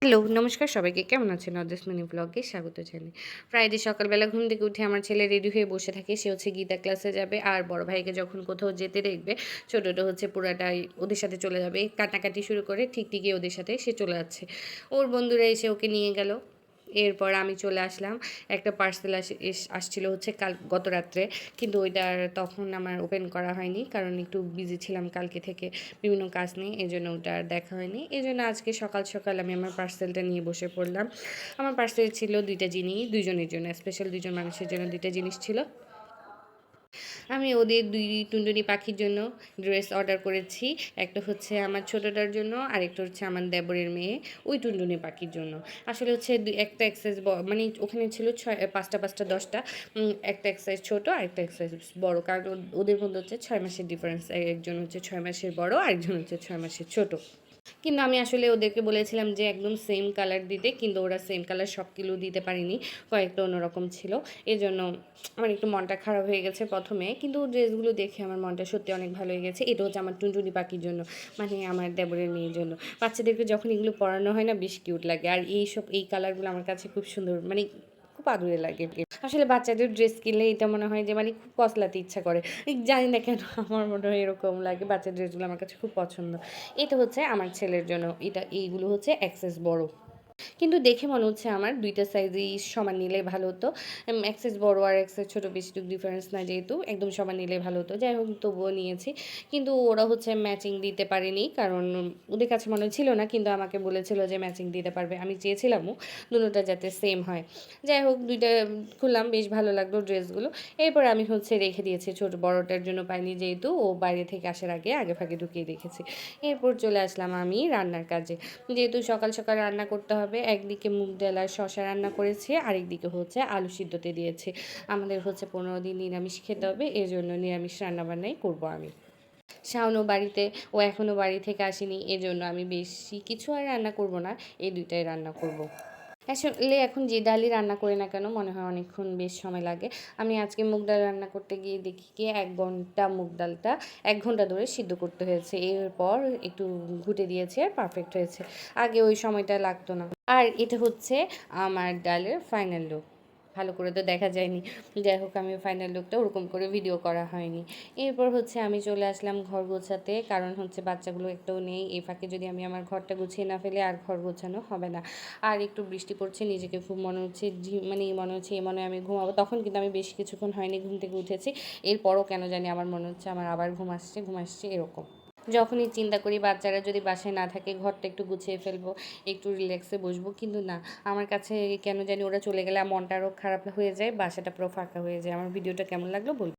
Hello, নমস্কার সবাইকে। কেমন আছেন? অদ্রেস মিনি ব্লগে স্বাগত জানাই। ফ্রাইডে সকালবেলা ঘুম থেকে উঠে আমার ছেলে রেডি হয়ে বসে থাকে। সে হচ্ছে গীতা ক্লাসে যাবে। আর বড় ভাইকে যখন কোথাও যেতে দেখবে, ছোটটা হচ্ছে পুরাটাই ওদের সাথে চলে যাবে। কান্নাকাটি শুরু করে ঠিকই ওদের সাথে সে চলে যাচ্ছে। ওর বন্ধুরা এসে ওকে নিয়ে গেল। এরপর আমি চলে আসলাম। একটা পার্সেল আসছিল হচ্ছে গত রাত্রে। কিন্তু ওইটার তখন আমার ওপেন করা হয়নি। কারণ একটু বিজি ছিলাম কালকে থেকে বিভিন্ন কাজ নিয়ে। এজন্য ওটা আর দেখা হয়নি। এজন্য আজকে সকাল আমি আমার পার্সেলটা নিয়ে বসে পড়লাম। আমার পার্সেলে ছিল ২ টা জিনিস, ২ জনের জন্য। স্পেশাল ২ জন মানুষের জন্য ২ টা জিনিস ছিল। আমি ওদের ২ টুনটুনি পাখির জন্য ড্রেস অর্ডার করেছি। একটা হচ্ছে আমার ছোটটার জন্য, আরেকটা হচ্ছে আমার দেবরের মেয়ে, ওই টুনটুনি পাখির জন্য। আসলে হচ্ছে একটা এক সাইজ মানে ওখানে ছিল ৫টা ১০টা। একটা এক সাইজ ছোট, আরেকটা এক সাইজ বড়। কারণ ওদের মধ্যে হচ্ছে ৬ মাসের ডিফারেন্স। একজন হচ্ছে ৬ মাসের বড়, আরেকজন হচ্ছে ৬ মাসের ছোট। কিন্তু আমি আসলে ওদেরকে বলেছিলাম যে একদম সেম কালার দিতে, কিন্তু ওরা সেম কালার সবগুলো দিতে পারেনি, কয়েকটা অন্যরকম ছিল। এজন্য আমার একটু মনটা খারাপ হয়ে গেছে প্রথমে, কিন্তু ড্রেসগুলো দেখে আমার মনটা সত্যি অনেক ভালো হয়ে গেছে। এটা হচ্ছে আমার টুনটুনি পাখির জন্য, মানে আমার দেবরের মেয়ের জন্য। বাচ্চাদেরকে যখন এগুলো পরানো হয় না, বেশ কিউট লাগে। আর এই কালারগুলো আমার কাছে খুব সুন্দর, মানে খুব আদুরে লাগে। আসলে বাচ্চাদের ড্রেস কিনলে এটা মনে হয় যে মানে খুব কসলাতে ইচ্ছা করে। জানি না কেন আমার মনে হয় এরকম লাগে। বাচ্চার ড্রেসগুলো আমার কাছে খুব পছন্দ। এটা হচ্ছে আমার ছেলের জন্য। এইগুলো হচ্ছে এক্সেস বড়। কিন্তু দেখে মনে হচ্ছে আমার ২ টা সাইজই সমান নিলেই ভালো হতো। এক সাইজ বড় আর এক সাইজ ছোট বেশিটুক ডিফারেন্স না, যেহেতু একদম সমান নিলেই ভালো হতো। যাই হোক, তবুও নিয়েছি। কিন্তু ওরা হচ্ছে ম্যাচিং দিতে পারেনি, কারণ ওদের কাছে মনে ছিল না, কিন্তু আমাকে বলেছিল যে ম্যাচিং দিতে পারবে। আমি চেয়েছিলামও দুটোটা যাতে সেম হয়। যাই হোক, ২ টা খুললাম, বেশ ভালো লাগলো ড্রেসগুলো। এরপর আমি হচ্ছে রেখে দিয়েছি, বড়টার জন্য পাইনি যেহেতু ও বাইরে থেকে আসার আগে ঢুকিয়ে রেখেছি। এরপর চলে আসলাম আমি রান্নার কাজে। যেহেতু সকাল রান্না করতে হবে, একদিকে মুগ ডাল আর শশা রান্না করেছি, আরেকদিকে হচ্ছে আলু সিদ্ধতে দিয়েছি। আমাদের হচ্ছে ১৫ দিন নিরামিষ খেতে হবে, এজন্য নিরামিষ রান্নাবান্নাই করব আমি। শাওনও বাড়িতে, ও এখনও বাড়ি থেকে আসেনি, এজন্য আমি বেশি কিছু আর রান্না করব না, এই ২ টাই রান্না করব। আসলে এখন যে ডালই রান্না করি না কেন, মনে হয় অনেকক্ষণ বেশ সময় লাগে। আমি আজকে মুগ ডাল রান্না করতে গিয়ে দেখি কি ১ ঘন্টা মুগ ডালটা ১ ঘন্টা ধরে সিদ্ধ করতে হয়েছে। এরপর একটু ঘুটে দিয়েছি আর পারফেক্ট হয়েছে। আগে ওই সময়টা লাগতো না। আর এটা হচ্ছে আমার ডালের ফাইনাল লুক। ভালো করে তো দেখা যায়নি। যাই হোক, আমি ফাইনাল লুকটা ওরকম করে ভিডিও করা হয়নি। এরপর হচ্ছে আমি চলে আসলাম ঘর গোছাতে, কারণ হচ্ছে বাচ্চাগুলো একটাও নেই। এই ফাঁকে যদি আমি আমার ঘরটা গুছিয়ে না ফেলি, আর ঘর গোছানো হবে না। আর একটু বৃষ্টি পড়ছে, নিজেকে খুব মনে হচ্ছে মানে মনে হচ্ছে মনে হয় আমি ঘুমাবো। তখন কিন্তু আমি বেশ কিছুক্ষণ হয়নি ঘুম থেকে উঠেছি। এরপরও কেন জানি আমার মনে হচ্ছে আমার আবার ঘুম আসছে এরকম। যখনই চিন্তা করি বাচ্চারা যদি বাসায় না থাকে, ঘরটা একটু গুছিয়ে ফেলবো, একটু রিল্যাক্সে বসবো, কিন্তু না, আমার কাছে কেন জানি ওরা চলে গেলে মনটা আরও খারাপ হয়ে যায়, বাসাটা পুরো ফাঁকা হয়ে যায়। আমার ভিডিওটা কেমন লাগলো বলুন।